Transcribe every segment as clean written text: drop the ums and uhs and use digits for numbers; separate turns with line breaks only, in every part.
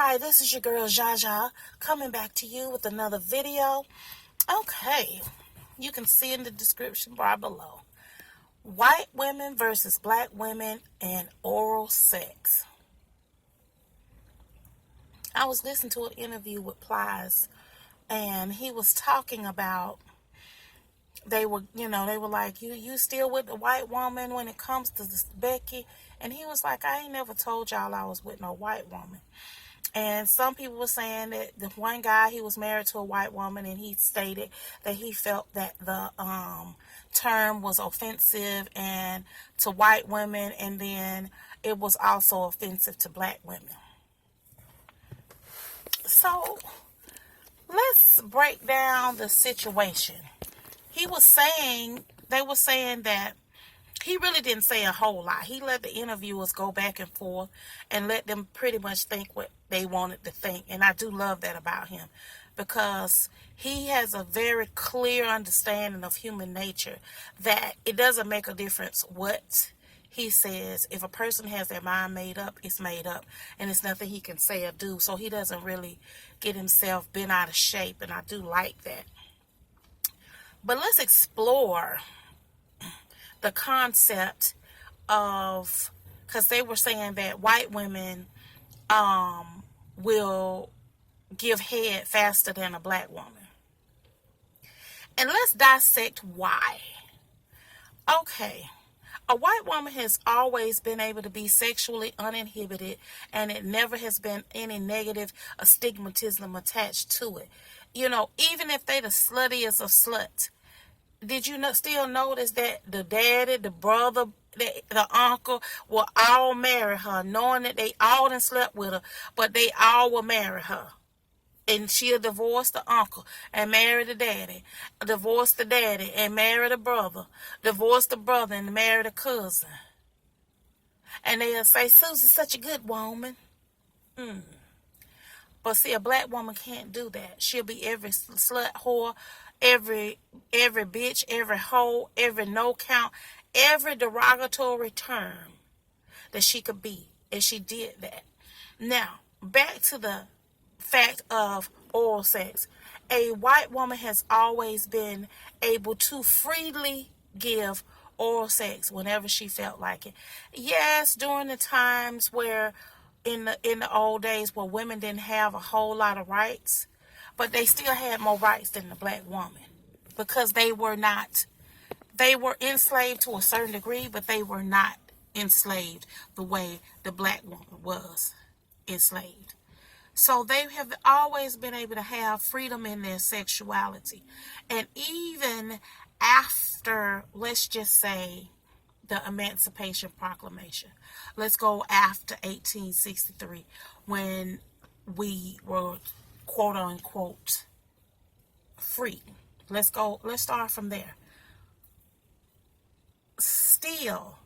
Hi, this is your girl Jaja coming back to you with another video. Okay, you can see in the description bar below. White women versus black women and oral sex. I was listening to an interview with Plies, and he was talking about they were like, you still with the white woman when it comes to this Becky? And he was like, I ain't never told y'all I was with no white woman. And some people were saying that the one guy, he was married to a white woman, and he stated that he felt that the term was offensive and to white women, and then it was also offensive to black women. So let's break down the situation. They were saying that he really didn't say a whole lot. He let the interviewers go back and forth and let them pretty much think what they wanted to think. And I do love that about him, because he has a very clear understanding of human nature, that it doesn't make a difference what he says. If a person has their mind made up, it's made up, and it's nothing he can say or do. So he doesn't really get himself bent out of shape, and I do like that. But let's explore the concept of, because they were saying that white women will give head faster than a black woman. And let's dissect why. Okay, a white woman has always been able to be sexually uninhibited, and it never has been any negative or stigmatism attached to it. Even if they the sluttiest of sluts, did you still notice that the daddy, the brother, the uncle will all marry her, knowing that they all done slept with her, but they all will marry her? And she'll divorce the uncle and marry the daddy, divorce the daddy and marry the brother, divorce the brother and marry the cousin. And they'll say, Susie's such a good woman. But see, a black woman can't do that. She'll be every slut, whore, every bitch, every hoe, every no count, every derogatory term that she could be. And she did that. Now, back to the fact of oral sex. A white woman has always been able to freely give oral sex whenever she felt like it. Yes, during the times where in the old days where women didn't have a whole lot of rights, but they still had more rights than the black woman, because they were enslaved to a certain degree, but they were not enslaved the way the black woman was enslaved. So they have always been able to have freedom in their sexuality. And even after, let's just say, the Emancipation Proclamation. Let's go after 1863, when we were quote unquote free. Let's start from there. Still,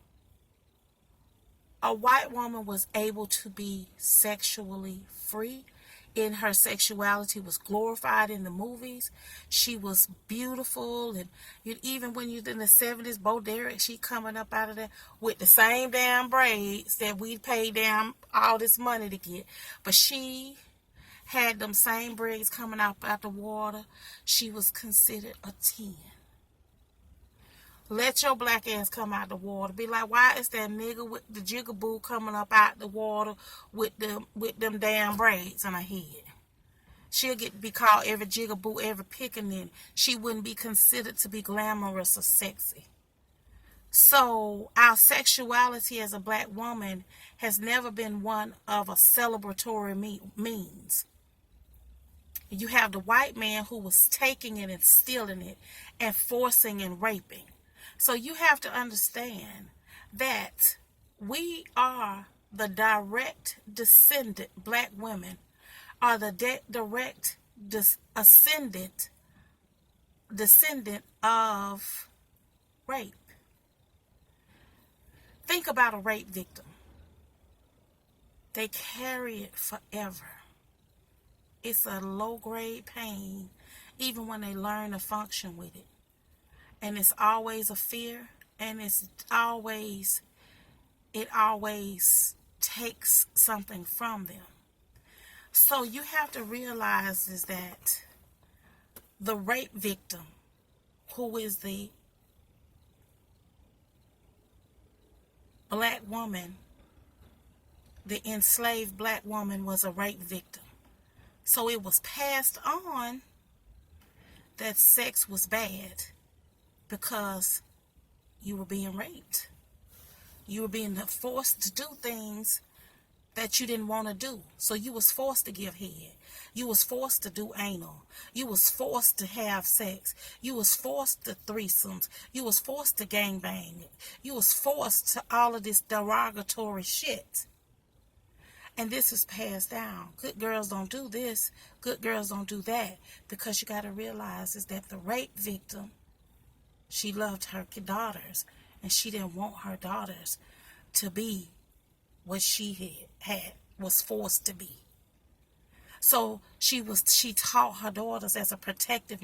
a white woman was able to be sexually free. In her sexuality was glorified in the movies. She was beautiful, and even when you're in the 70s, Bo Derek, she coming up out of there with the same damn braids that we paid down all this money to get. But she had them same braids coming up out the water. She was considered a 10. Let your black ass come out the water. Be like, why is that nigga with the jigaboo coming up out the water with them damn braids on her head? She'll be called every jigaboo, every pickaninny. She wouldn't be considered to be glamorous or sexy. So our sexuality as a black woman has never been one of a celebratory means. You have the white man who was taking it and stealing it and forcing and raping. So you have to understand that we are the direct descendant, black women are the direct descendant of rape. Think about a rape victim. They carry it forever. It's a low-grade pain, even when they learn to function with it. And it's always a fear, and it always takes something from them. So you have to realize is that the rape victim, who is the black woman, the enslaved black woman, was a rape victim. So it was passed on that sex was bad because you were being raped. You were being forced to do things that you didn't want to do. So you was forced to give head. You was forced to do anal. You was forced to have sex. You was forced to threesomes. You was forced to gangbang. You was forced to all of this derogatory shit. And this is passed down. Good girls don't do this. Good girls don't do that. Because you got to realize is that the rape victim, she loved her daughters. And she didn't want her daughters to be what she was forced to be. So she taught her daughters as a protective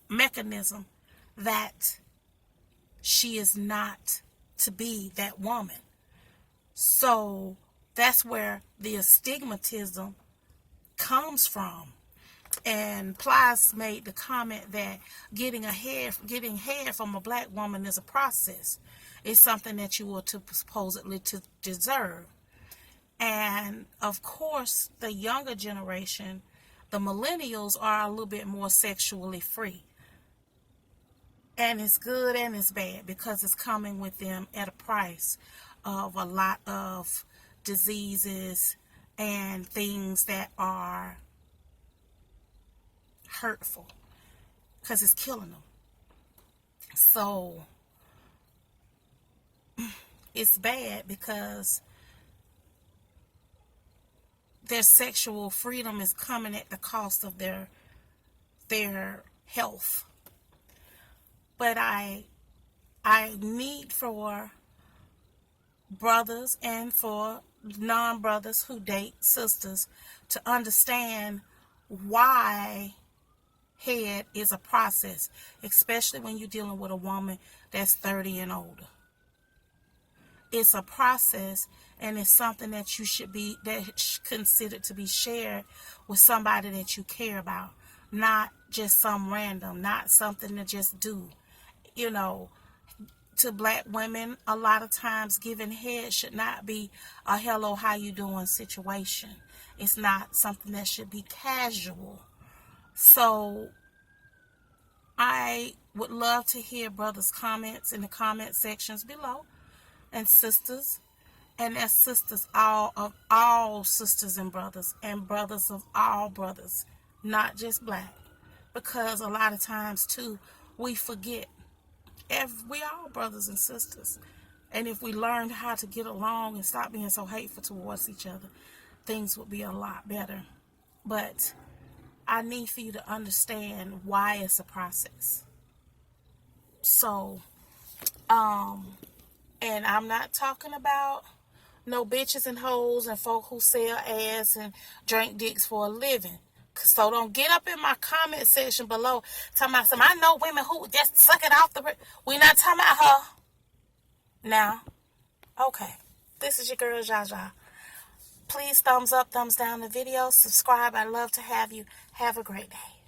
mechanism that she is not to be that woman. So that's where the astigmatism comes from. And Plies made the comment that getting head from a black woman is a process. It's something that you were to supposedly to deserve. And of course, the younger generation, the millennials, are a little bit more sexually free. And it's good and it's bad because it's coming with them at a price of a lot of diseases and things that are hurtful because it's killing them. So it's bad because their sexual freedom is coming at the cost of their health. But I need for brothers and for non-brothers who date sisters to understand why head is a process, especially when you're dealing with a woman that's 30 and older. It's a process, and it's something that you should be considered to be shared with somebody that you care about, not just some random, not something to just do. You know, to black women, a lot of times giving head should not be a hello, how you doing situation. It's not something that should be casual. So I would love to hear brothers' comments in the comment sections below, and sisters, and as sisters, all sisters and brothers of all brothers, not just black, because a lot of times too we forget we all brothers and sisters, and if we learned how to get along and stop being so hateful towards each other, things would be a lot better. But I need for you to understand why it's a process. So and I'm not talking about no bitches and hoes and folk who sell ass and drink dicks for a living. So don't get up in my comment section below talking about some, I know women who just suck it off the... We're not talking about her. Now, okay. This is your girl, Jaja. Please thumbs up, thumbs down the video. Subscribe. I'd love to have you. Have a great day.